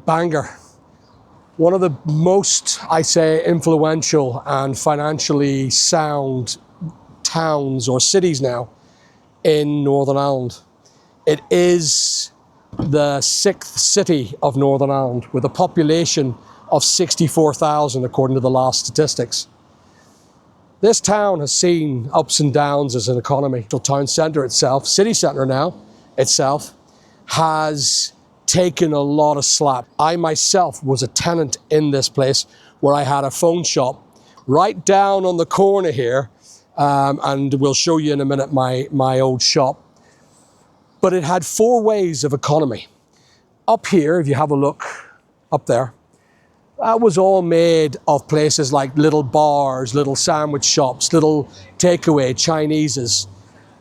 Bangor, one of the most, I say, influential and financially sound towns or cities now in Northern Ireland. It is the 6th city of Northern Ireland with a population of 64,000 according to the last statistics. This town has seen ups and downs as an economy. The town centre itself, city centre now, itself, has taken a lot of slap. I myself was a tenant in this place where I had a phone shop right down on the corner here, and we'll show you in a minute my old shop. But it had 4 ways of economy. Up here, if you have a look, up there, that was all made of places like little bars, little sandwich shops, little takeaway Chineses.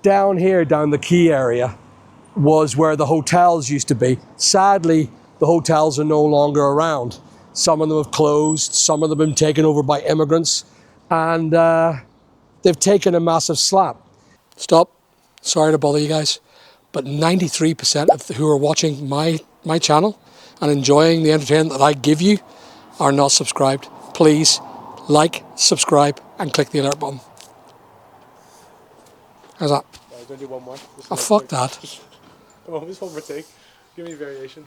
Down here, down the quay area, was where the hotels used to be. Sadly, the hotels are no longer around. Some of them have closed, some of them have been taken over by immigrants, and they've taken a massive slap. Stop, sorry to bother you guys, but 93% of who are watching my channel and enjoying the entertainment that I give you are not subscribed. Please like, subscribe, and click the alert button. How's that? I'm going to do one more. Oh, fuck that. Come on, just one more take. Give me a variation.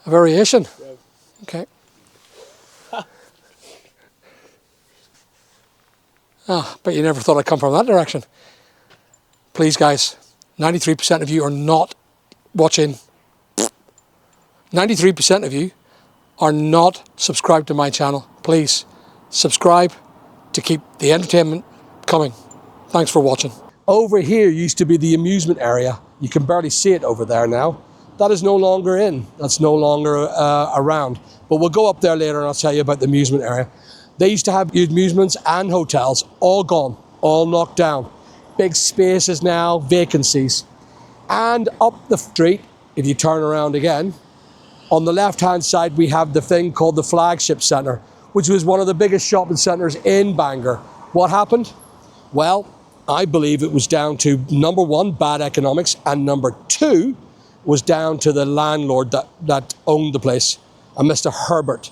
A variation? Yeah. Okay. But you never thought I'd come from that direction. Please, guys, 93% of you are not watching. 93% of you are not subscribed to my channel. Please subscribe to keep the entertainment coming. Thanks for watching. Over here used to be the amusement area. You can barely see it over there now. That is no longer in. That's no longer around. But we'll go up there later and I'll tell you about the amusement area. They used to have amusements and hotels, all gone, all knocked down. Big spaces now, vacancies. And up the street, if you turn around again, on the left-hand side, we have the thing called the Flagship Centre, which was one of the biggest shopping centres in Bangor. What happened? Well, I believe it was down to, number 1, bad economics, and number 2 was down to the landlord that owned the place, a Mr. Herbert,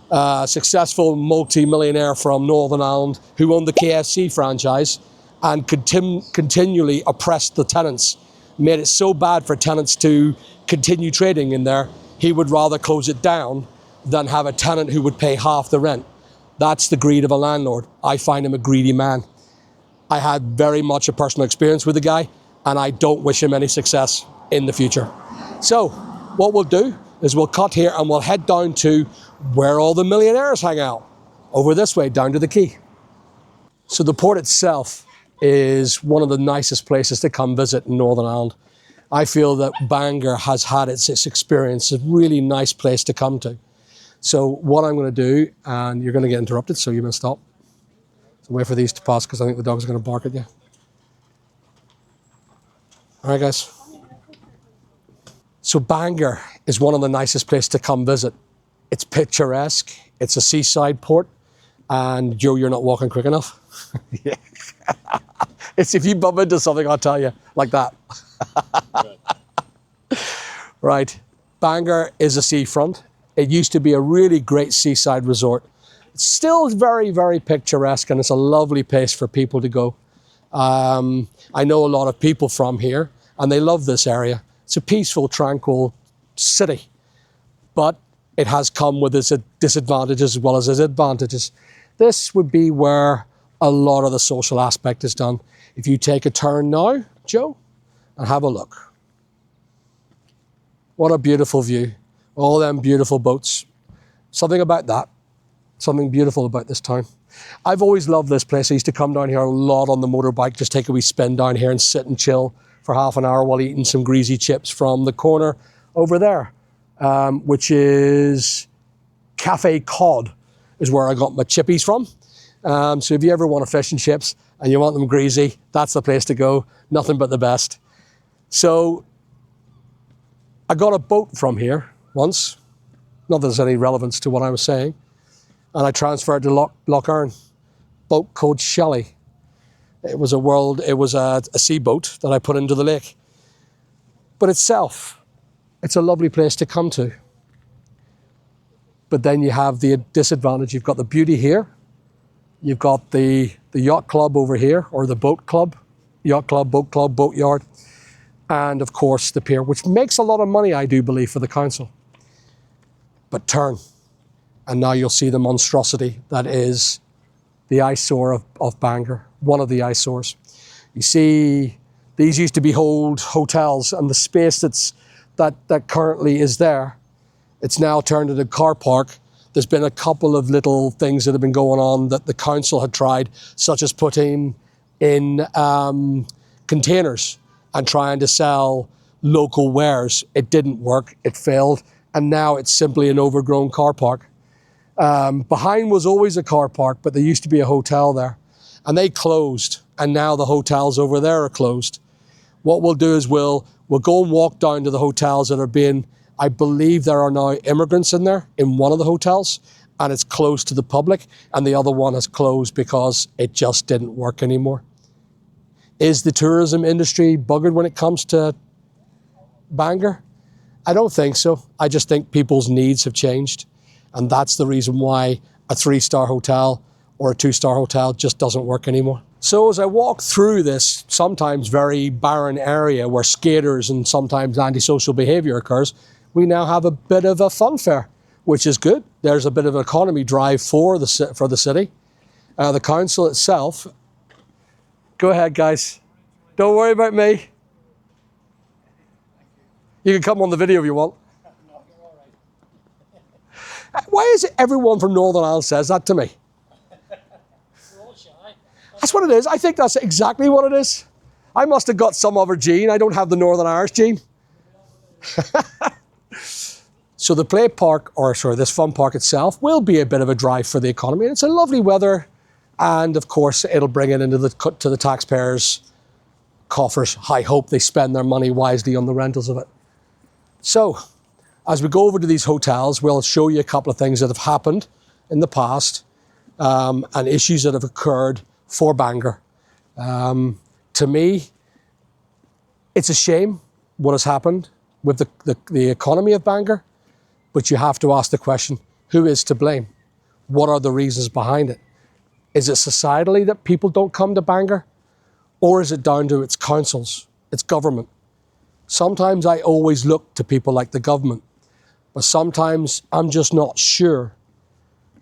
a successful multi-millionaire from Northern Ireland who owned the KFC franchise and continually oppressed the tenants, made it so bad for tenants to continue trading in there. He would rather close it down than have a tenant who would pay half the rent. That's the greed of a landlord. I find him a greedy man. I had very much a personal experience with the guy, and I don't wish him any success in the future. So what we'll do is we'll cut here and we'll head down to where all the millionaires hang out, over this way, down to the quay. So the port itself is one of the nicest places to come visit in Northern Ireland. I feel that Bangor has had its experience, a really nice place to come to. So what I'm going to do, and you're going to get interrupted, so you're going to stop. So wait for these to pass because I think the dog's going to bark at you. All right, guys. So Bangor is one of the nicest places to come visit. It's picturesque. It's a seaside port. And Joe, you're not walking quick enough. Yeah. It's if you bump into something, I'll tell you, like that. Right. Bangor is a seafront. It used to be a really great seaside resort. It's still very, very picturesque, and it's a lovely place for people to go. I know a lot of people from here, and they love this area. It's a peaceful, tranquil city, but it has come with its disadvantages as well as its advantages. This would be where a lot of the social aspect is done. If you take a turn now, Joe, and have a look. What a beautiful view. All them beautiful boats. Something about that. Something beautiful about this town. I've always loved this place. I used to come down here a lot on the motorbike, just take a wee spin down here and sit and chill for half an hour while eating some greasy chips from the corner over there, which is Cafe Cod, is where I got my chippies from. So if you ever want a fish and chips and you want them greasy, that's the place to go. Nothing but the best. So I got a boat from here once. Not that there's any relevance to what I was saying. And I transferred to Loch Earn, boat called Shelley. It was a seaboat that I put into the lake. But itself, it's a lovely place to come to. But then you have the disadvantage. You've got the beauty here. You've got the yacht club over here, or the boat club, yacht club, boat yard. And of course the pier, which makes a lot of money, I do believe, for the council. But turn, and now you'll see the monstrosity that is the eyesore of Bangor, one of the eyesores. You see, these used to be old hotels, and the space that currently is there, it's now turned into a car park. There's been a couple of little things that have been going on that the council had tried, such as putting in containers and trying to sell local wares. It didn't work, it failed, and now it's simply an overgrown car park. Behind was always a car park, but there used to be a hotel there, and they closed, and now the hotels over there are closed. What we'll do is we'll go and walk down to the hotels that are being, I believe there are now immigrants in there, in one of the hotels, and it's closed to the public, and the other one has closed because it just didn't work anymore. Is the tourism industry buggered when it comes to Bangor? I don't think so. I just think people's needs have changed. And that's the reason why a 3-star hotel or a 2-star hotel just doesn't work anymore. So as I walk through this sometimes very barren area where skaters and sometimes antisocial behaviour occurs, we now have a bit of a fun fair, which is good. There's a bit of an economy drive for the city. The council itself, go ahead guys, don't worry about me. You can come on the video if you want. Why is it everyone from Northern Ireland says that to me? We're all shy. That's what it is. I think that's exactly what it is. I must have got some other gene. I don't have the Northern Irish gene. So the play park, this fun park itself, will be a bit of a drive for the economy. And it's a lovely weather, and of course it'll bring it into to the taxpayers' coffers. I hope they spend their money wisely on the rentals of it. So, as we go over to these hotels, we'll show you a couple of things that have happened in the past and issues that have occurred for Bangor. To me, it's a shame what has happened with the economy of Bangor, but you have to ask the question, who is to blame? What are the reasons behind it? Is it societally that people don't come to Bangor? Or is it down to its councils, its government? Sometimes I always look to people like the government, but sometimes I'm just not sure.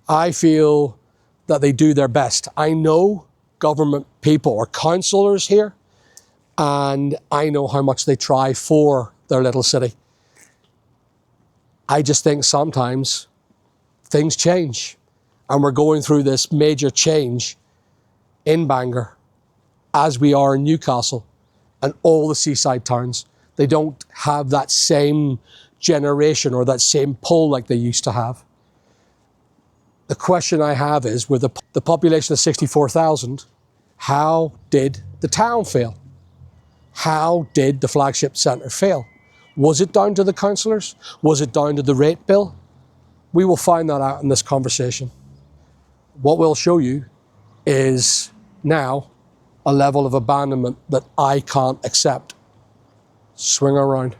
I feel that they do their best. I know government people or councillors here, and I know how much they try for their little city. I just think sometimes things change, and we're going through this major change in Bangor as we are in Newcastle and all the seaside towns. They don't have that same generation or that same pull like they used to have. The question I have is, with the population of 64,000, how did the town fail? How did the Flagship Centre fail? Was it down to the councillors? Was it down to the rate bill? We will find that out in this conversation. What we'll show you is now a level of abandonment that I can't accept. Swing around.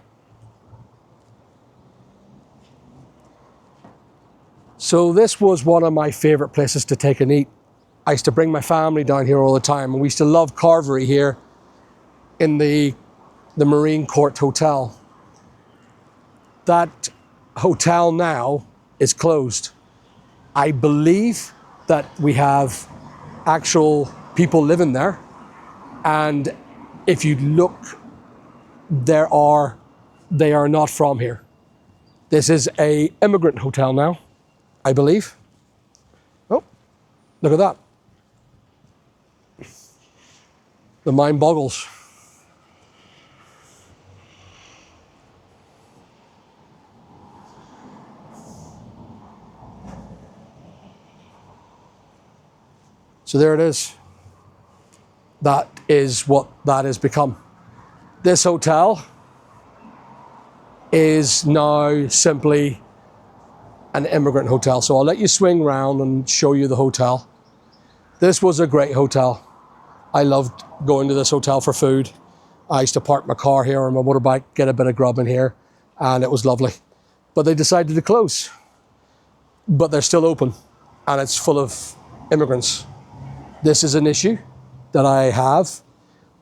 So this was one of my favourite places to take and eat. I used to bring my family down here all the time, and we used to love carvery here in the Marine Court Hotel. That hotel now is closed. I believe that we have actual people living there, and if you look, they are not from here. This is an immigrant hotel now, I believe. Oh, look at that. The mind boggles. So there it is. That is what that has become. This hotel is now simply an immigrant hotel. So I'll let you swing round and show you the hotel. This was a great hotel. I loved going to this hotel for food. I used to park my car here or my motorbike, get a bit of grub in here, and it was lovely. But they decided to close. but they're still open and it's full of immigrants. This is an issue that I have.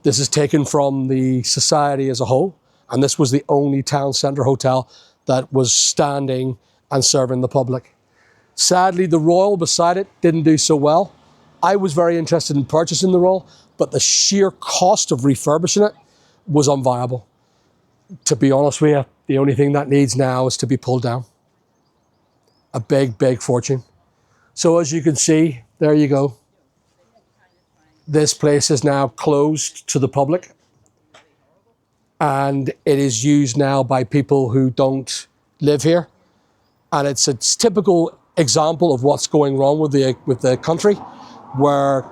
This is taken from the society as a whole, and this was the only town centre hotel that was standing and serving the public. Sadly, the Royal beside it didn't do so well. I was very interested in purchasing the Royal, but the sheer cost of refurbishing it was unviable. To be honest with you, the only thing that needs now is to be pulled down. A big, big fortune. So as you can see, there you go. This place is now closed to the public, and it is used now by people who don't live here. And it's a typical example of what's going wrong with the country, where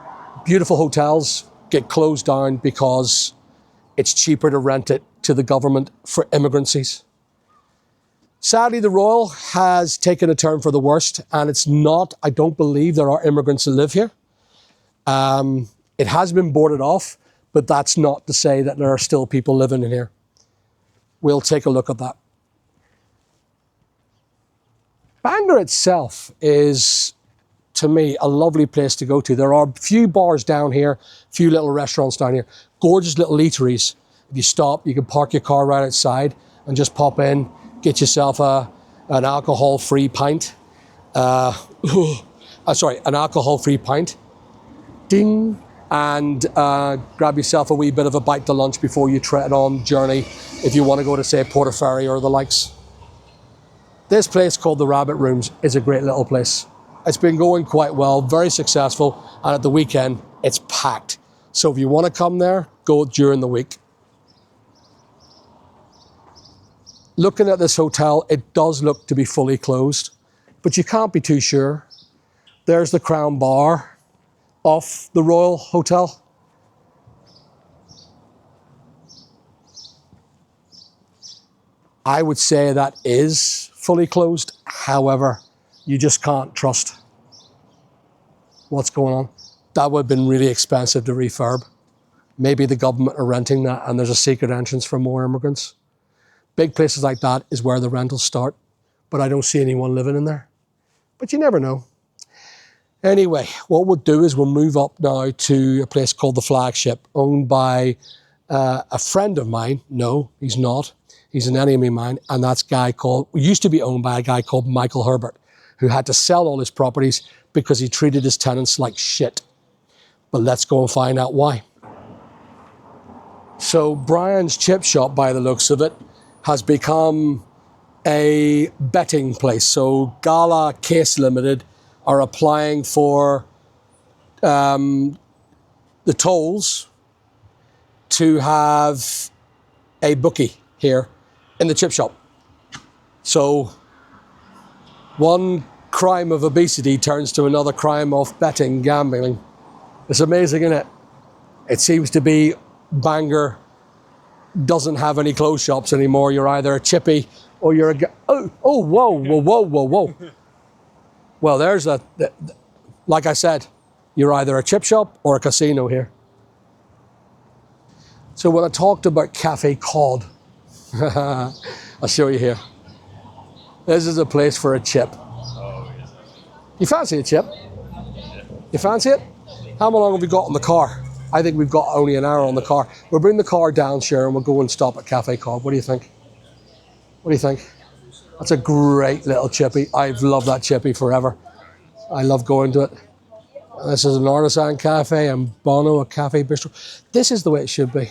beautiful hotels get closed down because it's cheaper to rent it to the government for immigrancies. Sadly, the Royal has taken a turn for the worst, and it's not, I don't believe there are immigrants who live here. It has been boarded off, but that's not to say that there are still people living in here. We'll take a look at that. Bangor itself is, to me, a lovely place to go to. There are a few bars down here, a few little restaurants down here, gorgeous little eateries. If you stop, you can park your car right outside and just pop in, get yourself an alcohol-free pint. An alcohol-free pint. Ding. And grab yourself a wee bit of a bite to lunch before you tread on journey if you want to go to, say, Portaferry or the likes. This place called the Rabbit Rooms is a great little place. It's been going quite well, very successful, and at the weekend, it's packed. So if you want to come there, go during the week. Looking at this hotel, it does look to be fully closed, but you can't be too sure. There's the Crown Bar off the Royal Hotel. I would say that is fully closed. However, you just can't trust what's going on. That would have been really expensive to refurb. Maybe the government are renting that and there's a secret entrance for more immigrants. Big places like that is where the rentals start, but I don't see anyone living in there. But you never know. Anyway, what we'll do is we'll move up now to a place called the Flagship, owned by a friend of mine. No, he's not. He's an enemy of mine, and that's used to be owned by a guy called Michael Herbert, who had to sell all his properties because he treated his tenants like shit. But let's go and find out why. So Brian's Chip Shop, by the looks of it, has become a betting place. So Gala Case Limited are applying for the tolls to have a bookie here in the chip shop. So one crime of obesity turns to another crime of betting, gambling. It's amazing, isn't it? It seems to be Bangor doesn't have any clothes shops anymore. You're either a chippy or you're whoa. Well, there's like I said, you're either a chip shop or a casino here. So when I talked about Cafe Cod, I'll show you here. This is a place for a chip. You fancy a chip? You fancy it? How long have we got in the car? I think we've got only an hour on the car. We'll bring the car down, Sharon, and we'll go and stop at Cafe Cod. What do you think? What do you think? That's a great little chippy. I've loved that chippy forever. I love going to it. This is an artisan cafe and Bono, a cafe bistro. This is the way it should be.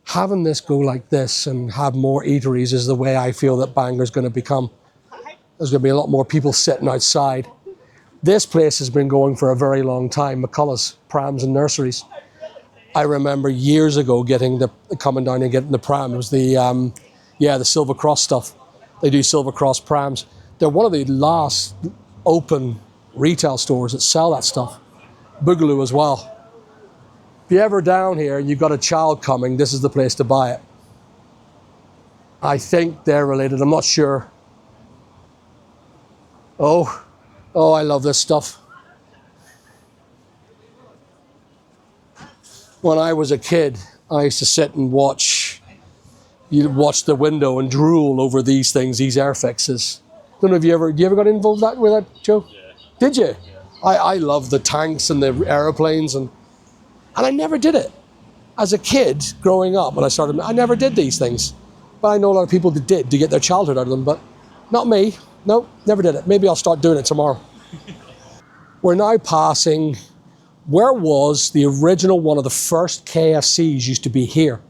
Having this go like this and have more eateries is the way I feel that Bangor's going to become. There's going to be a lot more people sitting outside. This place has been going for a very long time. McCullough's, Prams and Nurseries. I remember years ago coming down and getting the pram. It was the Silver Cross stuff. They do Silver Cross prams. They're one of the last open retail stores that sell that stuff. Boogaloo as well. If you're ever down here and you've got a child coming, this is the place to buy it. I think they're related, I'm not sure. Oh, I love this stuff. When I was a kid, I used to sit and watch the window and drool over these things, these air fixes. Don't know if you ever got involved with that, Joe? Yeah. Did you? Yeah. I love the tanks and the aeroplanes and I never did it. As a kid growing up when I never did these things. But I know a lot of people that did to get their childhood out of them, but not me. No, never did it. Maybe I'll start doing it tomorrow. We're now passing, where was the original one of the first KFCs used to be here.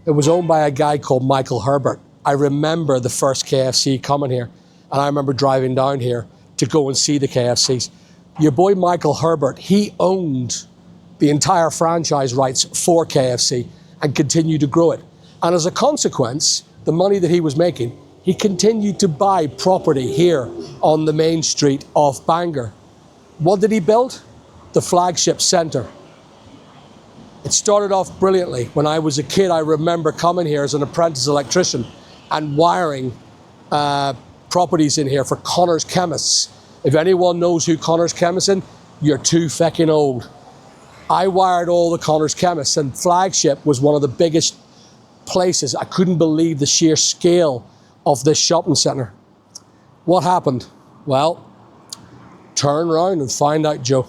It was owned by a guy called Michael Herbert. I remember the first KFC coming here, and I remember driving down here to go and see the KFCs. Your boy Michael Herbert, he owned the entire franchise rights for KFC and continued to grow it. And as a consequence, the money that he was making, he continued to buy property here on the main street of Bangor. What did he build? The Flagship Centre. It started off brilliantly. When I was a kid, I remember coming here as an apprentice electrician and wiring properties in here for Connor's Chemists. If anyone knows who Connor's Chemists is, you're too feckin' old. I wired all the Connor's Chemists, and Flagship was one of the biggest places. I couldn't believe the sheer scale of this shopping centre. What happened? Well, turn around and find out, Joe.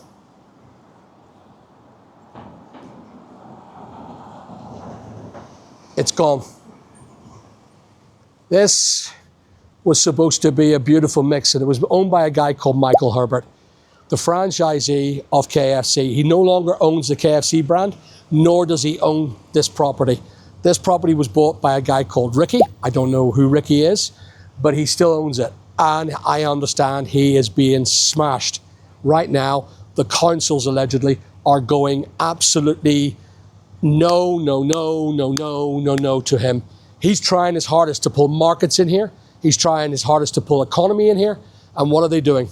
It's gone. This was supposed to be a beautiful mix, and it was owned by a guy called Michael Herbert, the franchisee of KFC. He no longer owns the KFC brand, nor does he own this property. This property was bought by a guy called Ricky. I don't know who Ricky is, but he still owns it. And I understand he is being smashed. Right now, the councils allegedly are going absolutely no to him. He's trying his hardest to pull markets in here. He's trying his hardest to pull economy in here. And what are they doing?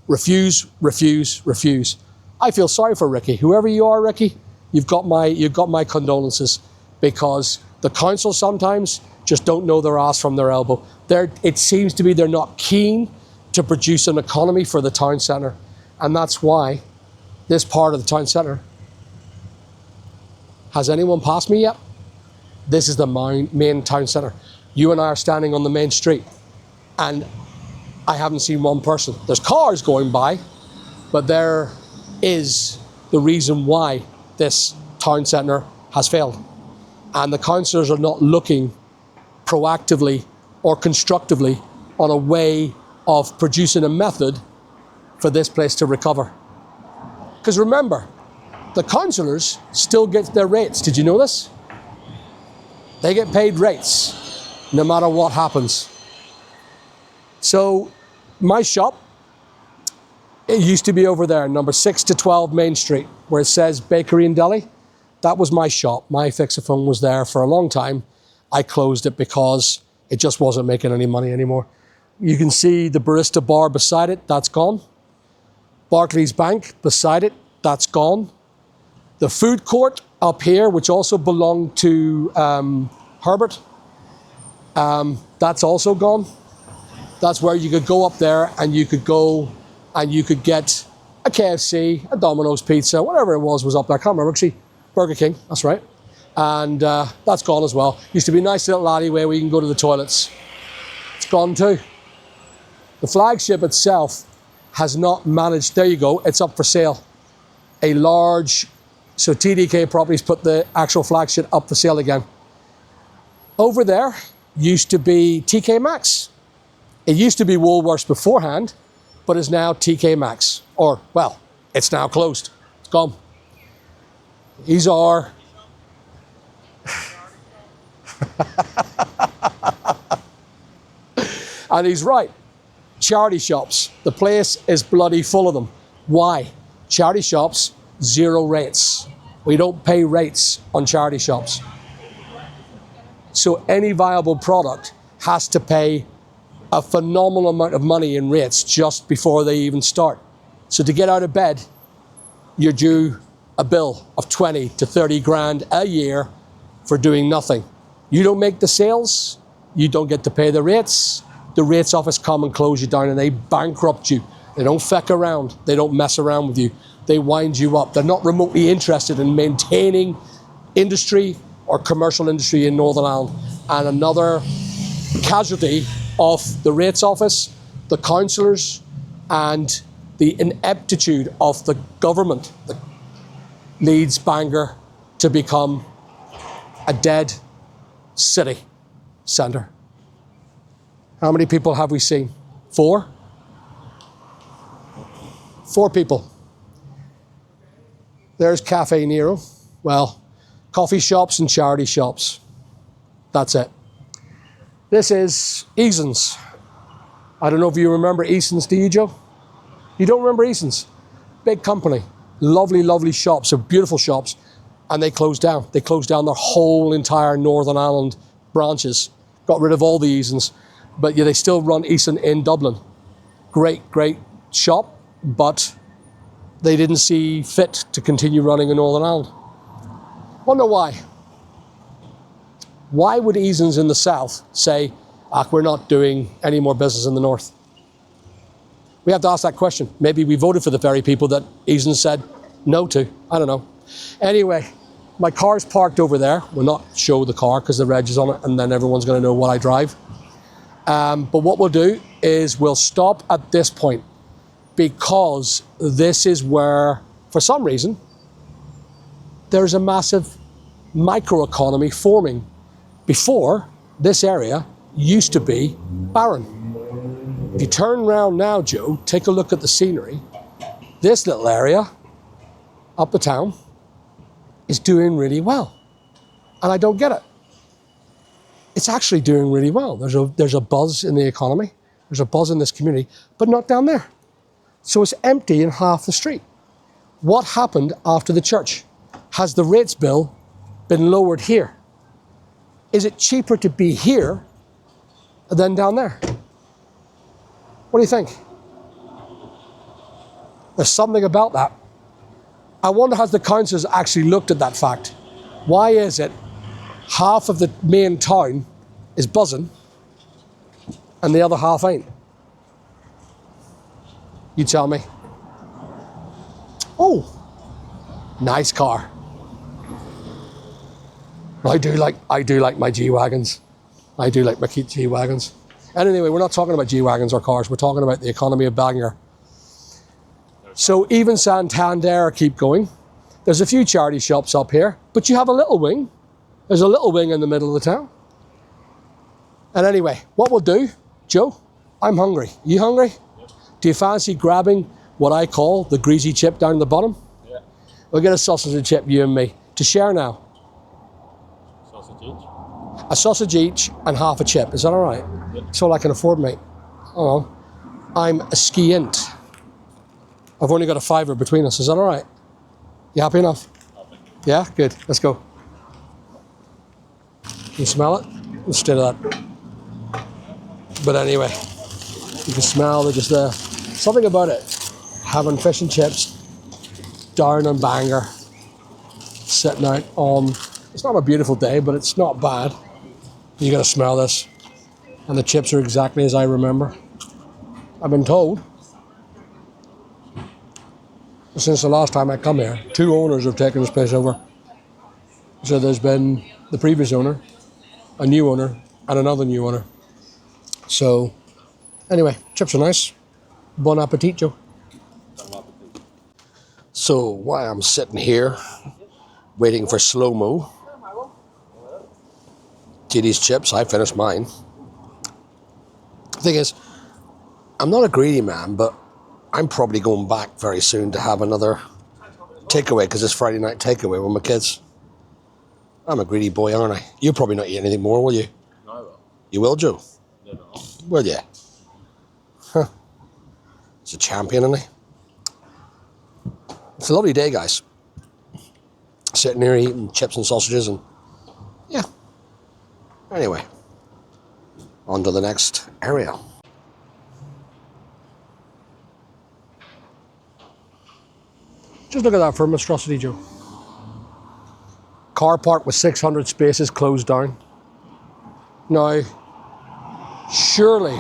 Refuse, refuse, refuse. I feel sorry for Ricky. Whoever you are, Ricky, you've got my condolences, because the council sometimes just don't know their ass from their elbow. It seems to be they're not keen to produce an economy for the town centre. And that's why this part of the town centre, has anyone passed me yet? This is the main town centre. You and I are standing on the main street, and I haven't seen one person. There's cars going by, but there is the reason why this town centre has failed. And the councillors are not looking proactively or constructively on a way of producing a method for this place to recover. Because remember, the councillors still get their rates. Did you know this? They get paid rates no matter what happens. So my shop, it used to be over there, number 6 to 12 Main Street, where it says Bakery and Deli. That was my shop. My fixaphone was there for a long time. I closed it because it just wasn't making any money anymore. You can see the barista bar beside it, that's gone. Barclays Bank beside it, that's gone. The food court up here, which also belonged to Herbert, that's also gone. That's where you could go up there and you could go and you could get a KFC, a Domino's pizza, whatever it was up there. I can't remember, actually. Burger King, that's right. And that's gone as well. Used to be a nice little alleyway where you can go to the toilets. It's gone too. The Flagship itself has not managed, there you go, it's up for sale. A large, so TDK Properties put the actual Flagship up for sale again. Over there used to be TK Maxx. It used to be Woolworths beforehand, but is now TK Maxx. Or, well, it's now closed. It's gone. These are... And he's right. Charity shops. The place is bloody full of them. Why? Charity shops, 0 rates. We don't pay rates on charity shops. So any viable product has to pay a phenomenal amount of money in rates just before they even start. So to get out of bed, you're due a bill of 20 to 30 grand a year for doing nothing. You don't make the sales, you don't get to pay the rates. The rates office come and close you down and they bankrupt you. They don't feck around, they don't mess around with you. They wind you up. They're not remotely interested in maintaining industry or commercial industry in Northern Ireland. And another casualty of the rates office the councillors and the ineptitude of the government that leads Bangor to become a dead city centre. How many people have we seen? 4? 4 people. There's Cafe Nero. Well, coffee shops and charity shops. That's it. This is Eason's. I don't know if you remember Eason's, do you, Joe? You don't remember Eason's? Big company. Lovely, lovely shops. They're beautiful shops. And they closed down. They closed down their whole entire Northern Ireland branches. Got rid of all the Easons. But yeah, they still run Eason in Dublin. Great, great shop. But they didn't see fit to continue running in Northern Ireland. Wonder why? Why would Eason's in the south say, we're not doing any more business in the north? We have to ask that question. Maybe we voted for the very people that Eason's said no to. I don't know. Anyway, my car's parked over there. We'll not show the car because the reg is on it and then everyone's going to know what I drive. But what we'll do is we'll stop at this point because this is where, for some reason, there's a massive microeconomy forming. Before, this area used to be barren. If you turn around now, Joe, take a look at the scenery. This little area up the town is doing really well. And I don't get it. It's actually doing really well. There's a buzz in the economy. There's a buzz in this community, but not down there. So it's empty in half the street. What happened after the church? Has the rates bill been lowered here? Is it cheaper to be here than down there? What do you think? There's something about that. I wonder, has the councils actually looked at that fact? Why is it half of the main town is buzzing and the other half ain't? You tell me. Oh, nice car. I do like my G-Wagons. I do like my cute G-Wagons. And anyway, we're not talking about G-Wagons or cars. We're talking about the economy of Bangor. So even Santander keep going. There's a few charity shops up here, but you have a little wing. There's a little wing in the middle of the town. And anyway, what we'll do, Joe, I'm hungry. You hungry? Yep. Do you fancy grabbing what I call the greasy chip down the bottom? Yeah. We'll get a sausage and chip, you and me, to share now. Sausage each? A sausage each and half a chip. Is that all right? Yep. That's all I can afford, mate. Oh, I'm a ski-int. I've only got a fiver between us. Is that all right? You happy enough? Yeah? Good. Let's go. Can you smell it? Let's do that. But anyway, you can smell they're just there. Something about it. Having fish and chips down in Bangor, sitting out on, it's not a beautiful day, but it's not bad. You gotta smell this. And the chips are exactly as I remember. I've been told, since the last time I come here, 2 owners have taken this place over. So there's been the previous owner, a new owner, and another new owner. So, anyway, chips are nice. Bon appetit, Joe. So, while I'm sitting here, waiting for slow-mo, get these chips, I finished mine. The thing is, I'm not a greedy man, but I'm probably going back very soon to have another takeaway, because it's Friday night takeaway with my kids. I'm a greedy boy, aren't I? You'll probably not eat anything more, will you? No, I will. You will, Joe? No. Will you? Huh. It's a champion, isn't he? It's a lovely day, guys. Sitting here eating chips and sausages and... yeah. Anyway. On to the next area. Just look at that for a monstrosity, Joe. Car park with 600 spaces closed down. Now, surely,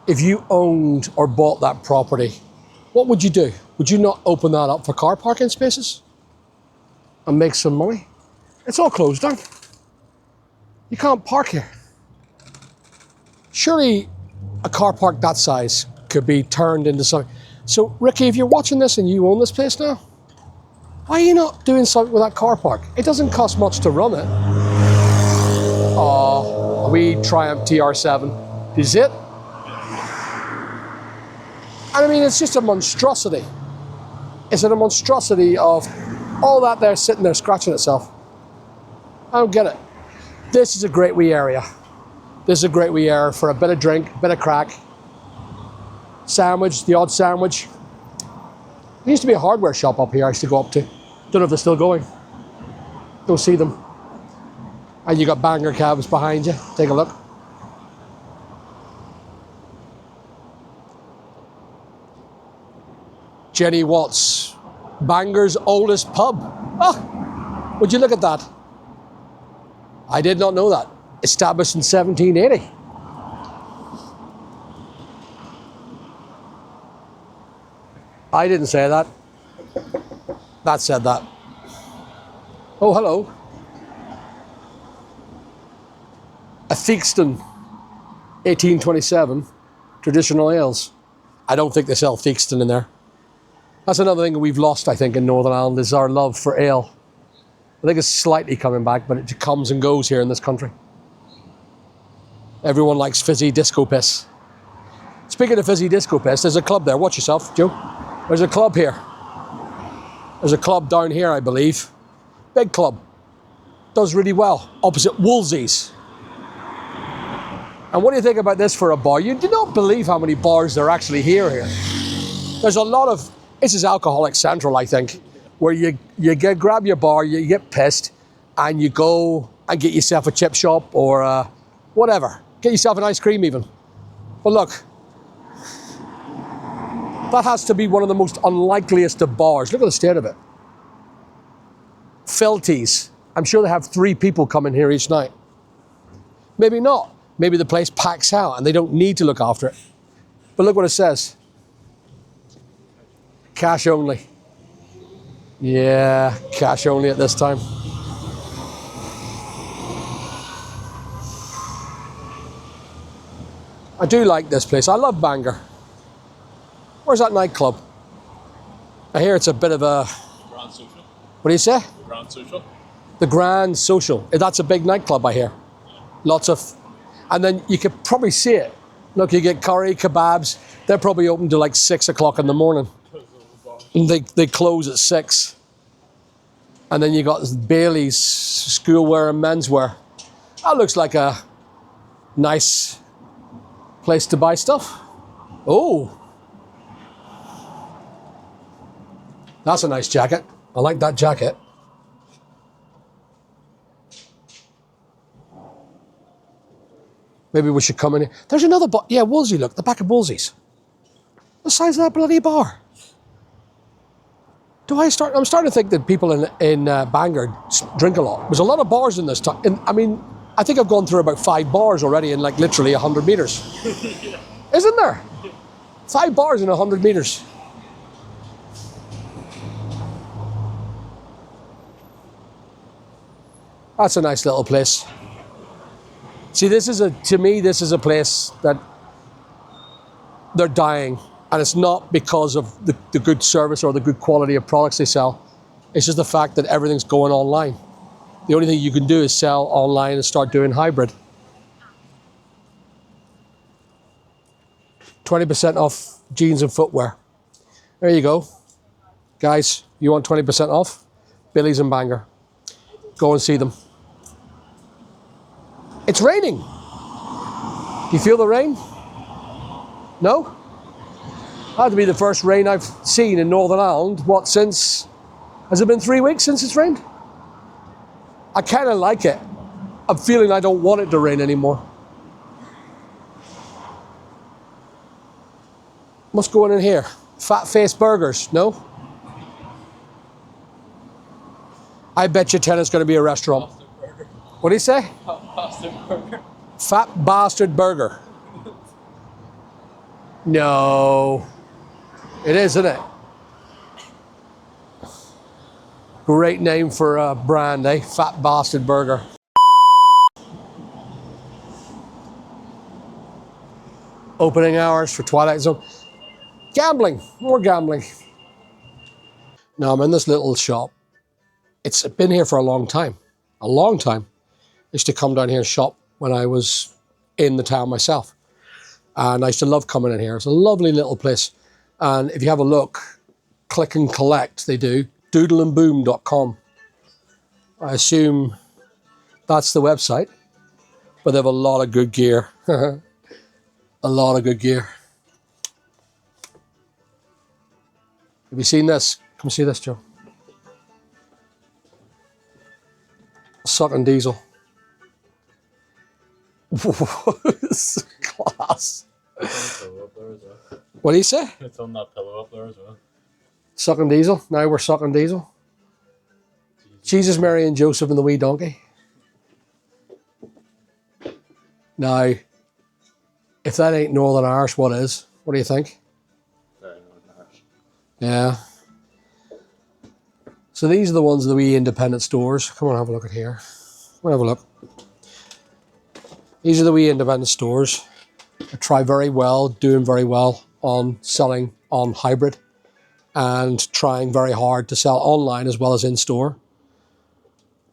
if you owned or bought that property, what would you do? Would you not open that up for car parking spaces and make some money? It's all closed down. You can't park here. Surely, a car park that size could be turned into something. So, Ricky, if you're watching this and you own this place now, why are you not doing something with that car park? It doesn't cost much to run it. Oh, a wee Triumph TR7. Is it? And I mean, it's just a monstrosity. It's a monstrosity of all that there sitting there scratching itself. I don't get it. This is a great wee area. This is a great wee area for a bit of drink, a bit of crack. Sandwich, the odd sandwich. There used to be a hardware shop up here I used to go up to. Don't know if they're still going. Go see them. And you got Bangor cabs behind you. Take a look. Jenny Watts, Bangor's oldest pub. Ah, would you look at that? I did not know that. Established in 1780. I didn't say that. That said that. Oh, hello. A Theakston, 1827, traditional ales. I don't think they sell Theakston in there. That's another thing we've lost, I think, in Northern Ireland, is our love for ale. I think it's slightly coming back, but it comes and goes here in this country. Everyone likes fizzy disco piss. Speaking of fizzy disco piss, there's a club there. Watch yourself, Joe. There's a club here. There's a club down here, I believe. Big club. Does really well. Opposite Woolsey's. And what do you think about this for a bar? You do not believe how many bars there are actually here. There's a lot of... This is Alcoholic Central, I think, where you grab your bar, you get pissed, and you go and get yourself a chip shop or whatever. Get yourself an ice cream even. But look, that has to be one of the most unlikeliest of bars. Look at the state of it. Filties. I'm sure they have 3 people coming here each night. Maybe not. Maybe the place packs out and they don't need to look after it. But look what it says. Cash only. Yeah, cash only at this time. I do like this place. I love Bangor. Where's that nightclub? I hear it's a bit of a... Grand Social. What do you say? The Grand Social. The Grand Social. That's a big nightclub, I hear. Lots of... And then you could probably see it. Look, you get curry, kebabs. They're probably open till like 6 o'clock in the morning. And they close at 6. And then you got Bailey's schoolwear and menswear. That looks like a nice place to buy stuff. Oh. That's a nice jacket. I like that jacket. Maybe we should come in here. There's another bar. Yeah, Wolsey, look, the back of Wolsey's. The size of that bloody bar. I'm starting to think that people in Bangor drink a lot. There's a lot of bars in this town. I mean, I think I've gone through about 5 bars already in like literally 100 meters. Yeah. Isn't there? 5 bars in 100 meters. That's a nice little place. See, to me, this is a place that they're dying. And it's not because of the good service or the good quality of products they sell. It's just the fact that everything's going online. The only thing you can do is sell online and start doing hybrid. 20% off jeans and footwear. There you go. Guys, you want 20% off? Billy's and Bangor. Go and see them. It's raining. Do you feel the rain? No? That had to be the first rain I've seen in Northern Ireland. What, since... Has it been 3 weeks since it's rained? I kind of like it. I'm feeling I don't want it to rain anymore. What's going in here? Fat face burgers, no? I bet you 10 it's going to be a restaurant. What do you say? Bastard burger. Fat bastard burger. No. It is, isn't it? Great name for a brand, eh? Fat bastard burger. Opening hours for Twilight Zone. Gambling, more gambling. Now I'm in this little shop. It's been here for a long time. A long time. I used to come down here and shop when I was in the town myself. And I used to love coming in here. It's a lovely little place. And if you have a look, click and collect, they do. doodleandboom.com. I assume that's the website. But they have a lot of good gear. A lot of good gear. Have you seen this? Come see this, Joe. Sucking diesel. Class. What do you say? It's on that pillow up there as well. Sucking diesel. Now we're sucking diesel. Jesus, Mary and Joseph and the wee donkey. Now, if that ain't Northern Irish, what is? What do you think? Very Northern Irish. Yeah. So these are the ones, the wee independent stores. Come on, have a look at here. Come on, have a look. These are the wee independent stores. They try very well, doing very well on selling on hybrid and trying very hard to sell online as well as in store.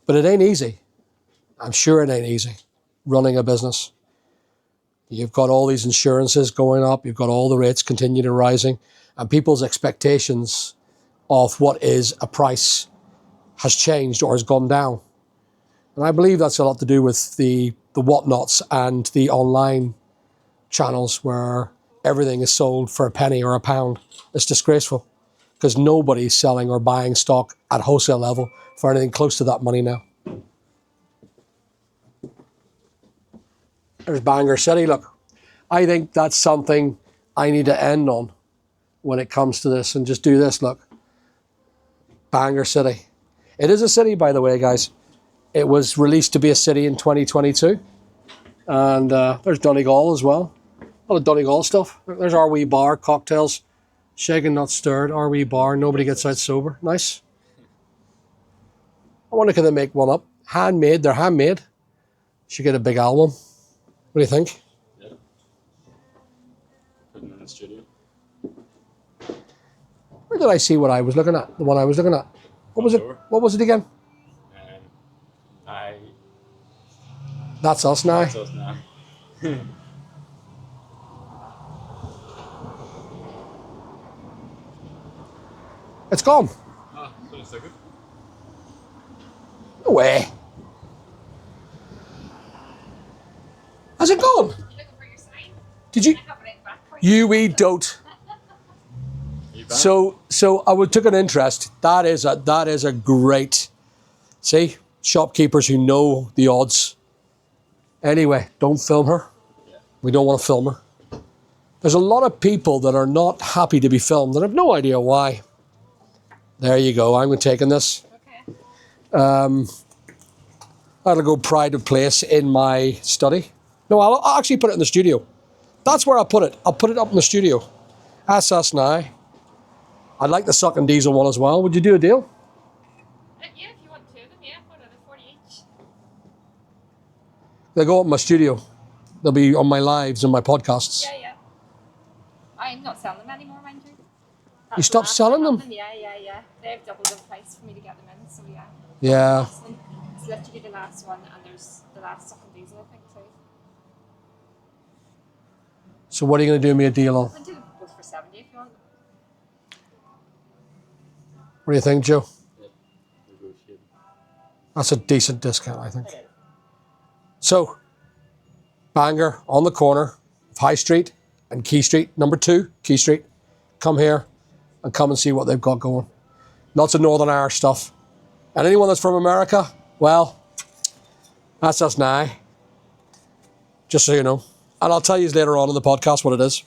But it ain't easy. I'm sure it ain't easy running a business. You've got all these insurances going up. You've got all the rates continuing rising, and people's expectations of what is a price has changed or has gone down. And I believe that's a lot to do with the whatnots and the online channels where everything is sold for a penny or a pound. It's disgraceful because nobody's selling or buying stock at wholesale level for anything close to that money now. There's Bangor City, look. I think that's something I need to end on when it comes to this and just do this, look. Bangor City. It is a city, by the way, guys. It was released to be a city in 2022. And there's Donegal as well. A lot of Donegal stuff. There's our wee bar, cocktails. Shaken, not stirred. Our wee bar, nobody gets out sober. Nice. I wonder, can they make one up? Handmade, they're handmade. Should get a big album. What do you think? Yeah. Putting in the studio. Where did I see what I was looking at? The one I was looking at. What was it? What was it again? That's us now. That's us now. It's gone. Ah, so it's good. No way. Has it gone? Did you? You wee dote. So I took an interest. That is a great. See, shopkeepers who know the odds. Anyway, don't film her. Yeah. We don't want to film her. There's a lot of people that are not happy to be filmed and have no idea why. There you go. I'm taking this. Okay. That'll go pride of place in my study. No, I'll actually put it in the studio. That's where I'll put it. I'll put it up in the studio. That's us now. I'd like the sucking diesel one as well. Would you do a deal? Yeah, if you want two of them, yeah. What are they, 40 each? They'll go up in my studio. They'll be on my lives and my podcasts. Yeah, yeah. I'm not selling them anymore, mind you. You stopped selling them? Yeah. They've doubled the price for me to get them in, so yeah. Yeah. It's literally the last one, and there's the last sucking diesel, I think, too. So what are you going to do me a deal on? I'll do both for 70 if you want. What do you think, Joe? Yeah. Negotiate. That's a decent discount, I think. So, Bangor on the corner of High Street and Quay Street, number 2, Quay Street. Come here and come and see what they've got going. Lots of Northern Irish stuff. And anyone that's from America, well, that's us now. Just so you know. And I'll tell you later on in the podcast what it is.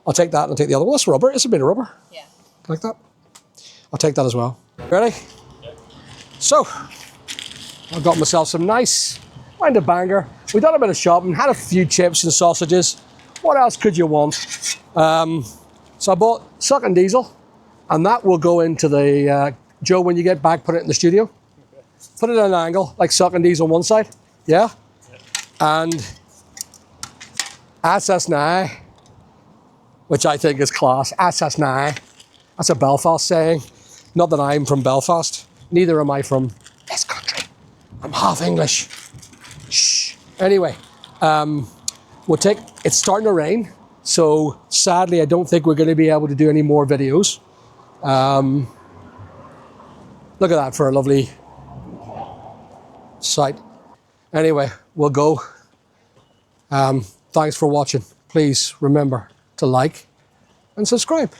I'll take that and I'll take the other one. That's rubber. It's a bit of rubber. Yeah. Like that. I'll take that as well. Ready? Yeah. So, I've got myself some nice, mind a Bangor. We've done a bit of shopping, had a few chips and sausages. What else could you want? So I bought sucking diesel, and that will go into the, Joe, when you get back, put it in the studio. Okay. Put it at an angle, like sucking diesel on one side. Yeah? And that's us now. which I think is class. That's nice. That's a Belfast saying. Not that I'm from Belfast. Neither am I from this country. I'm half English. Shh. Anyway, it's starting to rain. So sadly, I don't think we're going to be able to do any more videos. Look at that for a lovely sight. Anyway, we'll go. Thanks for watching. Please remember to like and subscribe.